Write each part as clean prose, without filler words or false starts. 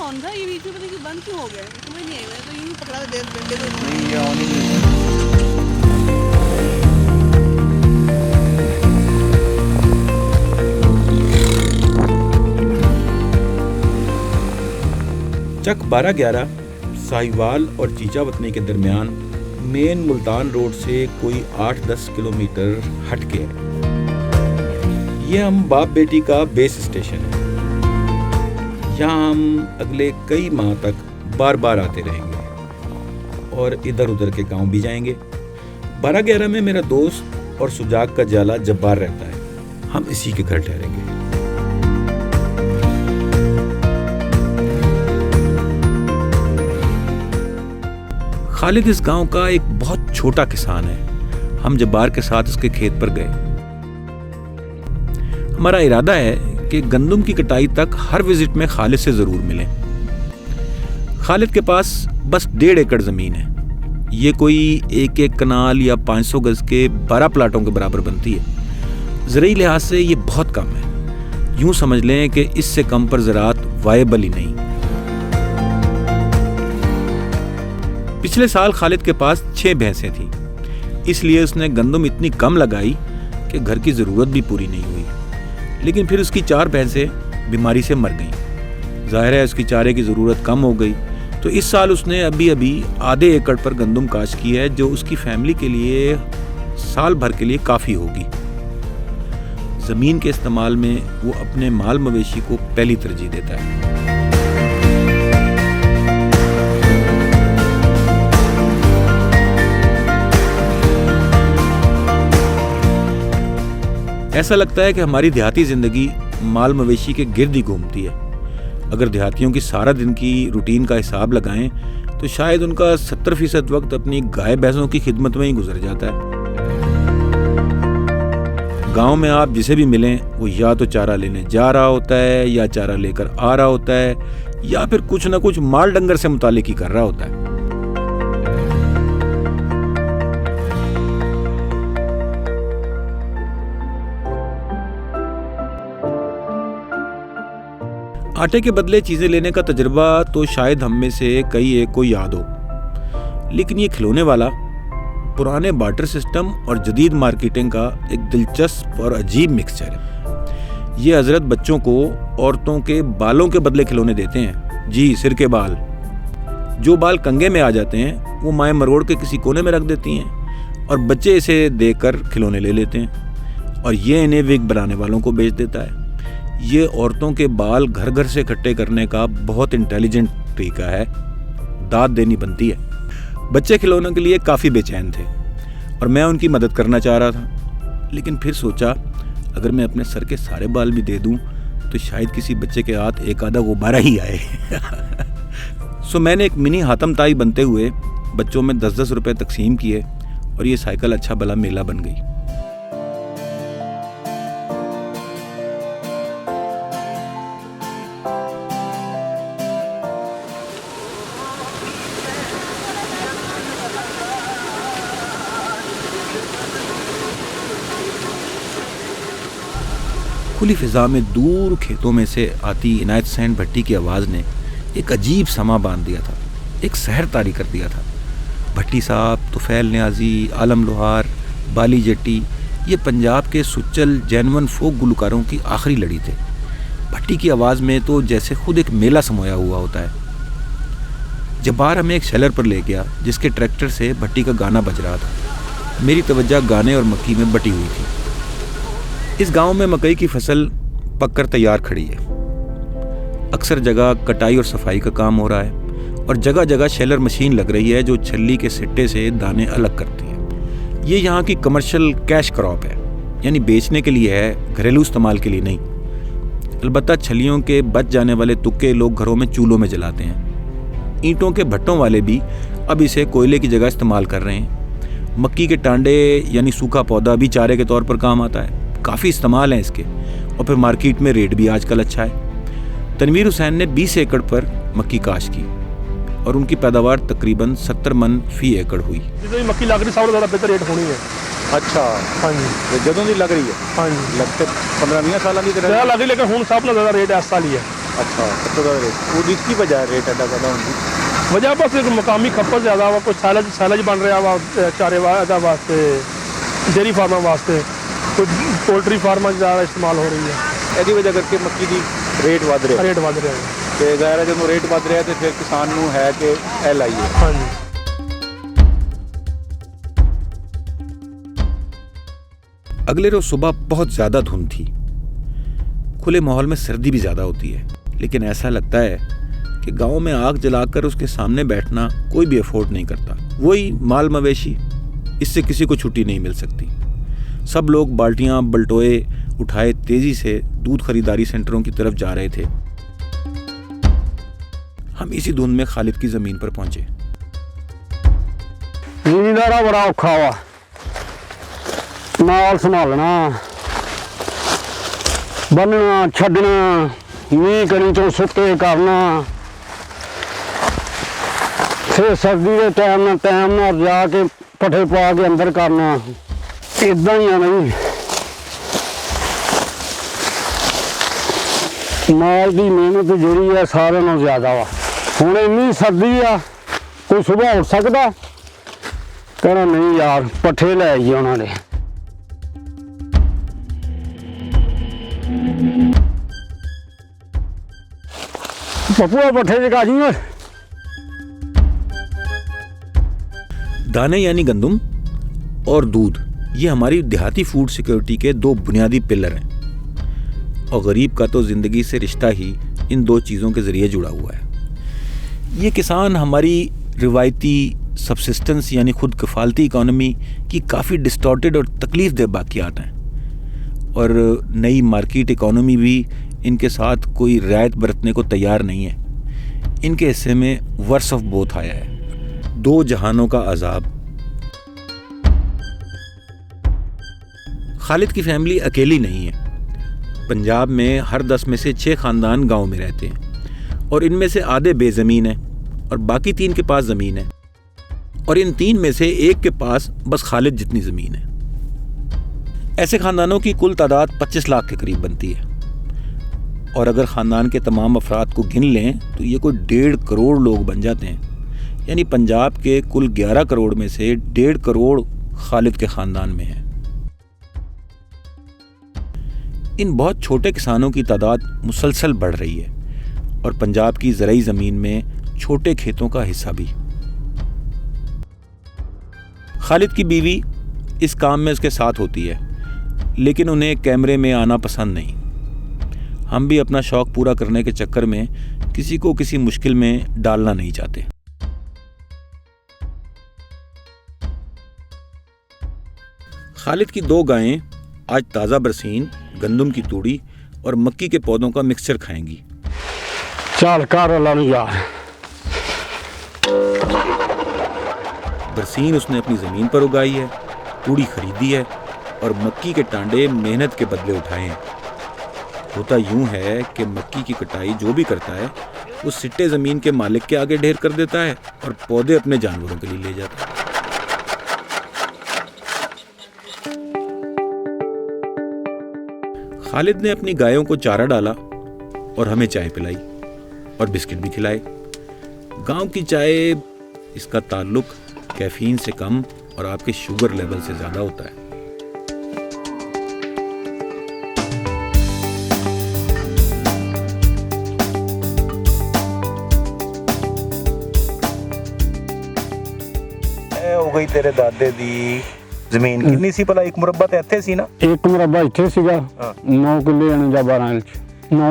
On था, ये बीच में पता नहीं बंद क्यों हो गया है, समझ नहीं आई। मैं तो यूं पकड़ा था डंडे को। नहीं, ये ऑन ही नहीं है। चक 12-11 साहिवाल और चीचावतनी के दरमियान मेन मुल्तान रोड से कोई 8-10 किलोमीटर हट के है। ये हम बाप बेटी का बेस स्टेशन है। यहाँ हम अगले कई माह तक बार बार आते रहेंगे और इधर उधर के गांव भी जाएंगे। 12-11 में मेरा दोस्त और सुजाग का जाला जब्बार रहता है, हम इसी के घर ठहरेंगे। खालिद इस गांव का एक बहुत छोटा किसान है। हम जब्बार के साथ उसके खेत पर गए। हमारा इरादा है कि गंदम की कटाई तक हर विजिट में खालिद से जरूर मिलें। खालिद के पास बस 1.5 एकड़ जमीन है। ये कोई 1 कनाल या 500 गज के 12 प्लाटों के बराबर बनती है। ज़राई लिहाज से ये बहुत कम है। यूं समझ लें कि इससे कम पर ज़राअत वायबल ही नहीं। पिछले साल खालिद के पास 6 भैंसें थी, इसलिए उसने गंदम इतनी कम लगाई कि घर की ज़रूरत भी पूरी नहीं हुई। लेकिन फिर उसकी 4 भैंसें बीमारी से मर गईं। जाहिर है उसकी चारे की ज़रूरत कम हो गई, तो इस साल उसने अभी आधे एकड़ पर गंदम काश्त की है, जो उसकी फैमिली के लिए साल भर के लिए काफ़ी होगी। ज़मीन के इस्तेमाल में वो अपने माल मवेशी को पहली तरजीह देता है। ऐसा लगता है कि हमारी देहाती जिंदगी माल मवेशी के गिर्द ही घूमती है। अगर देहातियों की सारा दिन की रूटीन का हिसाब लगाएं तो शायद उनका 70% वक्त अपनी गाय भैंसों की खिदमत में ही गुजर जाता है। गांव में आप जिसे भी मिलें वो या तो चारा लेने जा रहा होता है, या चारा लेकर आ रहा होता है, या फिर कुछ ना कुछ माल डंगर से मुतालिक ही कर रहा होता है। आटे के बदले चीजें लेने का तजुर्बा तो शायद हम में से कई एक को याद हो, लेकिन ये खिलौने वाला पुराने बार्टर सिस्टम और जदीद मार्केटिंग का एक दिलचस्प और अजीब मिक्सचर है। ये हजरत बच्चों को औरतों के बालों के बदले खिलौने देते हैं। जी, सिर के बाल। जो बाल कंगे में आ जाते हैं वो माएँ मरोड़ के किसी कोने में रख देती हैं और बच्चे इसे देखकर खिलौने ले लेते हैं और ये इन्हें विग बनाने वालों को बेच देता है। ये औरतों के बाल घर घर से इकट्ठे करने का बहुत इंटेलिजेंट तरीका है। दाद देनी बनती है। बच्चे खिलौनों के लिए काफ़ी बेचैन थे और मैं उनकी मदद करना चाह रहा था, लेकिन फिर सोचा अगर मैं अपने सर के सारे बाल भी दे दूं तो शायद किसी बच्चे के हाथ एक आधा गुब्बारा ही आए। सो मैंने एक मिनी हातम ताई बनते हुए बच्चों में 10-10 रुपए तकसीम किए और ये साइकिल अच्छा भला मेला बन गई। खुली फिजा में दूर खेतों में से आती इनायत हुसैन भट्टी की आवाज़ ने एक अजीब समा बांध दिया था, एक सहर तारी कर दिया था। भट्टी साहब, तुफैल न्याजी, आलम लोहार, बाली जट्टी, ये पंजाब के सुच्चल जैनवन फोक गुलकारों की आखिरी लड़ी थे। भट्टी की आवाज़ में तो जैसे खुद एक मेला समोया हुआ होता है। जब्बार हमें एक शेलर पर ले गया जिसके ट्रैक्टर से भट्टी का गाना बज रहा था। मेरी तवज्जो गाने और मक्की में बटी हुई थी। इस गांव में मकई की फसल पककर तैयार खड़ी है। अक्सर जगह कटाई और सफाई का काम हो रहा है और जगह जगह शेलर मशीन लग रही है जो छल्ली के सिट्टे से दाने अलग करती है। ये यहाँ की कमर्शियल कैश क्रॉप है, यानी बेचने के लिए है, घरेलू इस्तेमाल के लिए नहीं। अलबत्ता छलियों के बच जाने वाले तुक्के लोग घरों में चूल्हों में जलाते हैं। ईंटों के भट्टों वाले भी अब इसे कोयले की जगह इस्तेमाल कर रहे हैं। मक्की के टांडे यानी सूखा पौधा भी चारे के तौर पर काम आता है। काफ़ी इस्तेमाल है इसके और फिर मार्केट में रेट भी आजकल अच्छा है। तनवीर हुसैन ने 20 एकड़ पर मक्की काश्त की और उनकी पैदावार तकरीबन 70 मन फी एकड़ हुई। जो मक्की लग रही सब ज़्यादा बेहतर रेट होनी है। अच्छा, हाँ जी, जदों की लग रही है। हाँ जी, लगते 15-20 साल की तरह ज़्यादा लग रही, लेकिन हूँ सब ना ज़्यादा रेट इस साल ही है। अच्छा सब तो ज़्यादा रेट वो इसकी वजह रेट एडा ज़्यादा होंगी वजह बस एक मकामी खपत ज़्यादा वा, कुछ सैलज बन रहा वा चारे वास्ते, डेयरी फार्मा वास्ते, कोई पोल्ट्री फार्मा ज़्यादा इस्तेमाल हो रही है, ਇਹਦੀ ਵਜ੍ਹਾ ਕਰਕੇ ਮੱਕੀ ਦੀ ਰੇਟ ਵੱਧ ਰਿਹਾ रेट बढ़ रहे हैं। ਤੇ ਜ਼ਾਹਿਰ ਹੈ ਜਦੋਂ ਰੇਟ ਵੱਧ ਰਿਹਾ ਤੇ ਫਿਰ ਕਿਸਾਨ ਨੂੰ ਹੈ ਕਿ ਇਹ ਲਾਈਏ। हाँ जी। अगले रोज सुबह बहुत ज़्यादा धुंध थी। खुले माहौल में सर्दी भी ज़्यादा होती है, लेकिन ऐसा लगता है कि गांव में आग जलाकर उसके सामने बैठना कोई भी अफोर्ड नहीं करता। वही माल मवेशी, इससे किसी को छुट्टी नहीं मिल सकती। सब लोग बाल्टियां बल्टोए उठाए तेजी से दूध खरीदारी सेंटरों की तरफ जा रहे थे। हम इसी धुंध में खालिद की ज़मीन पर पहुंचे। ਜ਼ਿਮੀਂਦਾਰਾ ਬੜਾ ਔਖਾ ਵਾ, ਨਾਲ ਸੰਭਾਲਣਾ, ਬੰਨਣਾ, ਛੱਡਣਾ, ਮੀਂਹ ਕਣੀ ਤੋਂ ਸੁੱਕੇ ਕਰਨਾ, ਫਿਰ ਸਰਦੀ ਦੇ ਟਾਈਮ ਨਾਲ ਜਾ ਕੇ ਪੱਠੇ ਪਾ ਕੇ ਅੰਦਰ ਕਰਨਾ, ਇਦਾਂ ਹੀ ਆ ਨਹੀਂ। ਮਾਲ ਦੀ ਮਿਹਨਤ ਜਿਹੜੀ ਆ ਸਾਰਿਆਂ ਨਾਲੋਂ ਜ਼ਿਆਦਾ ਵਾ। ਹੁਣ ਇੰਨੀ ਸਰਦੀ ਆ, ਕੋਈ ਸੁਬਾਹ ਉੱਠ ਸਕਦਾ कहना नहीं यार पट्ठे ले आइए उन्होंने। पप्पू पट्ठे जगा जी। दाने यानी गंदम और दूध, ये हमारी देहाती फूड सिक्योरिटी के दो बुनियादी पिलर हैं और गरीब का तो ज़िंदगी से रिश्ता ही इन दो चीज़ों के ज़रिए जुड़ा हुआ है। ये किसान हमारी रिवायती सबसिस्टेंस यानी खुद कफालती इकोनॉमी की काफ़ी डिस्टॉर्टेड और तकलीफ दह बाकियात हैं और नई मार्केट इकोनॉमी भी इनके साथ कोई रियायत बरतने को तैयार नहीं है। इनके हिस्से में वर्स ऑफ बोथ आया है, दो जहानों का अजाब। खालिद की फैमिली अकेली नहीं है। पंजाब में हर 10 में से 6 ख़ानदान गांव में रहते हैं और इनमें से आधे बेज़मीन हैं और बाकी 3 के पास ज़मीन है और इन 3 में से एक के पास बस खालिद जितनी ज़मीन है। ऐसे ख़ानदानों की कुल तादाद 25 लाख के करीब बनती है और अगर ख़ानदान के तमाम अफराद को गिन लें तो ये कोई 1.5 करोड़ लोग बन जाते हैं। यानी पंजाब के कुल 11 करोड़ में से 1.5 करोड़ खालिद के ख़ानदान में हैं। इन बहुत छोटे किसानों की तादाद मुसलसल बढ़ रही है और पंजाब की ज़राई ज़मीन में छोटे खेतों का हिस्सा भी। खालिद की बीवी इस काम में उसके साथ होती है, लेकिन उन्हें कैमरे में आना पसंद नहीं। हम भी अपना शौक़ पूरा करने के चक्कर में किसी को किसी मुश्किल में डालना नहीं चाहते। खालिद की 2 गायें आज ताज़ा बरसीन, गंदम की तूड़ी और मक्की के पौधों का मिक्सचर खाएंगी। चल कर यार। बरसीन उसने अपनी ज़मीन पर उगाई है, तूड़ी खरीदी है और मक्की के टांडे मेहनत के बदले उठाए हैं। होता यूं है कि मक्की की कटाई जो भी करता है वो सिट्टे ज़मीन के मालिक के आगे ढेर कर देता है और पौधे अपने जानवरों के लिए ले जाता है। खालिद ने अपनी गायों को चारा डाला और हमें चाय पिलाई और बिस्किट भी खिलाए। गांव की चाय, इसका ताल्लुक कैफीन से कम और आपके शुगर लेवल से ज़्यादा होता है। हो गई तेरे दादे दी ਜ਼ਮੀਨ ਕਿੰਨੀ ਸੀ ਭਲਾ? 1 ਮੁਰੱਬਾ ਤੇ ਇੱਥੇ ਸੀ ਨਾ? 1 ਮੁਰੱਬਾ ਇੱਥੇ ਸੀਗਾ। 9 ਕਿੱਲੇ 49 ਇੰਚ 9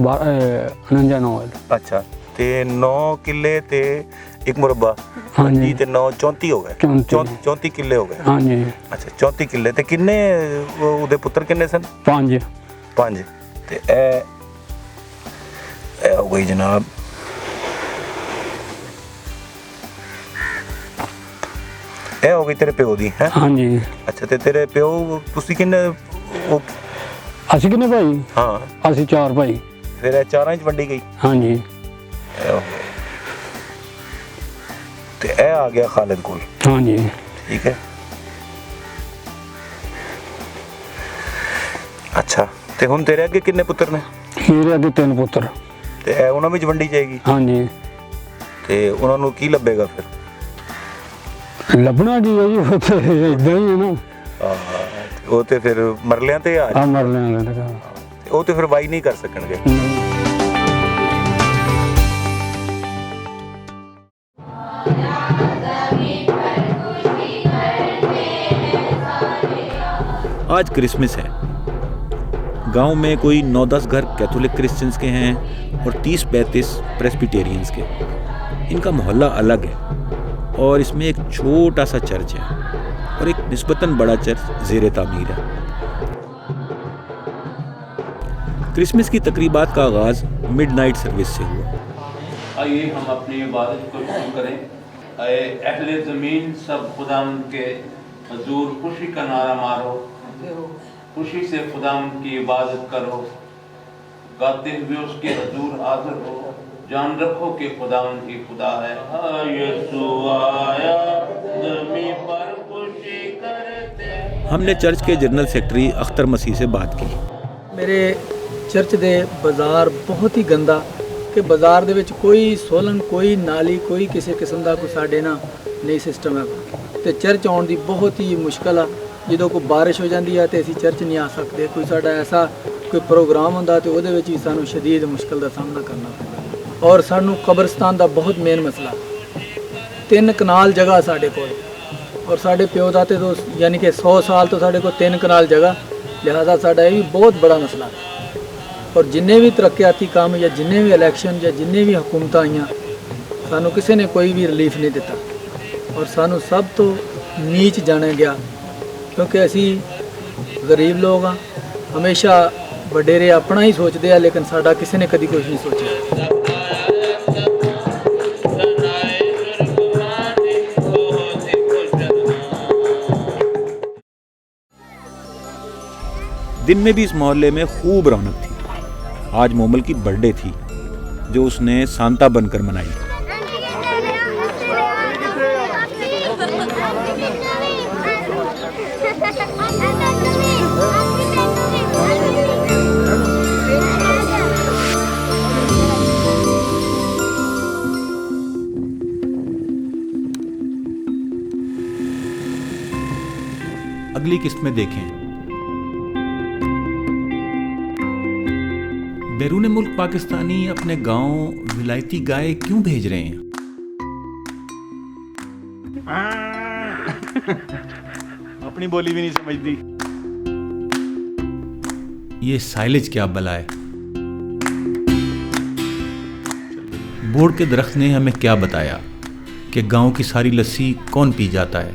49 ਅੱਛਾ, ਤੇ 9 ਕਿੱਲੇ ਤੇ 1 ਮੁਰੱਬਾ ਹਾਂਜੀ ਤੇ 9 34 ਹੋ ਗਏ। 34 ਕਿੱਲੇ ਹੋ ਗਏ। ਹਾਂਜੀ। ਅੱਛਾ 34 ਕਿੱਲੇ ਤੇ ਕਿੰਨੇ ਉਹਦੇ ਪੁੱਤਰ ਕਿੰਨੇ ਸਨ? 5। 5 ਤੇ ਇਹ ਹੋ ਗਈ ਜਨਾਬ ਇਹ ਹੋ ਗਈ ਤੇਰੇ ਪਿਓ ਦੀ ਹੈ? ਹਾਂਜੀ। ਅੱਛਾ ਤੇ ਤੇਰੇ ਪਿਓ ਤੁਸੀਂ ਕਿੰਨੇ ਅਸੀਂ ਕਿੰਨੇ ਭਾਈ? ਹਾਂ ਅਸੀਂ 4 ਭਾਈ। ਫਿਰ ਇਹ 4 ਚ ਵੰਡੀ ਗਈ? ਹਾਂਜੀ। ਤੇ ਇਹ ਆ ਗਿਆ ਖਾਲਿਦ ਕੋਲ? ਹਾਂਜੀ। ਠੀਕ ਹੈ। ਅੱਛਾ ਤੇ ਹੁਣ ਤੇਰੇ ਅੱਗੇ ਕਿੰਨੇ ਪੁੱਤਰ ਨੇ? ਹੀਰੇ ਦੇ 3 ਪੁੱਤਰ। ਤੇ ਇਹ ਉਹਨਾਂ ਵਿੱਚ ਵੰਡੀ ਜਾਏਗੀ? ਹਾਂਜੀ। ਤੇ ਉਹਨਾਂ ਨੂੰ ਕੀ ਲੱਭੇਗਾ ਫਿਰ? ਲੱਭਣਾ ਜੀ ਹੈ ਜੀ, ਉਹ ਤੇ ਇਦਾਂ ਹੀ ਹੈ ਨਾ। ਉਹ ਤੇ ਫਿਰ ਮਰਲਿਆਂ ਤੇ ਆ ਮਰ ਲਿਆ, ਉਹ ਤੇ ਫਿਰ ਵਾਈ ਨਹੀਂ ਕਰ ਸਕਣਗੇ। आज क्रिसमस है। गांव में कोई 9-10 घर कैथोलिक क्रिश्चियंस के हैं और 30-35 प्रेस्बिटेरियंस के। इनका मोहल्ला अलग है और इसमें एक छोटा सा चर्च है और एक निस्बतन बड़ा चर्च ज़ेरे तामीर है। क्रिसमस की तकरीबात का आगाज़ मिडनाइट सर्विस से हुआ। आइए हम अपनी इबादत को शुरू करें। आए अहले ज़मीन सब खुदाम के हजूर खुशी का नारा मारो, खुशी से खुदाम की इबादत करो, गाते हुए उसके हजूर हाजिर हो, जान रखो कि खुदाम ही खुदा है। यीशु आया ज़मीन पर खुशी करते। हमने चर्च के जनरल सेक्रेटरी अख्तर मसीह से बात की। मेरे चर्च दे बाज़ार बहुत ही गंदा कि बाज़ार दे विच कोई सोलन, कोई नाली, कोई किसी किस्म का कोई साडे ना नहीं सिस्टम है। तो चर्च आने की बहुत ही मुश्किल आ। जो कोई बारिश हो जाती है तो असी चर्च नहीं आ सकते। कोई साडा ऐसा कोई प्रोग्राम होंदा तो उहदे विच ही सानू शदीद मुश्किल का सामना करना पैंदा। और सानू कब्रस्तान का बहुत मेन मसला, 3 कनाल जगह साडे कोल और साडे प्यो दाते तो यानी कि 100 साल तो साडे कोल 3 कनाल जगह, लिहाजा साडा ये भी बहुत बड़ा मसला है। और जिन्ने भी तरक्याती काम या जिन्ने भी इलैक्शन या जिन्ने भी हुकूमत आईयां, सानू किसी ने कोई भी रिलीफ नहीं दिता और सानू सब तो नीच जाने गया, क्योंकि असी गरीब लोग हाँ। हमेशा वडेरे अपना ही सोचते हैं, लेकिन साडा किसी ने कभी कुछ नहीं सोचा। दिन में भी इस मोहल्ले में खूब रौनक थी। आज मोमल की बर्थडे थी जो उसने सांता बनकर मनाई। अगली किस्त में देखें। बैरून मुल्क पाकिस्तानी अपने गांव विलायती गाय क्यों भेज रहे हैं? अपनी बोली भी नहीं समझती। ये साइलेज क्या बला है? बोर्ड के दरख्त ने हमें क्या बताया कि गांव की सारी लस्सी कौन पी जाता है?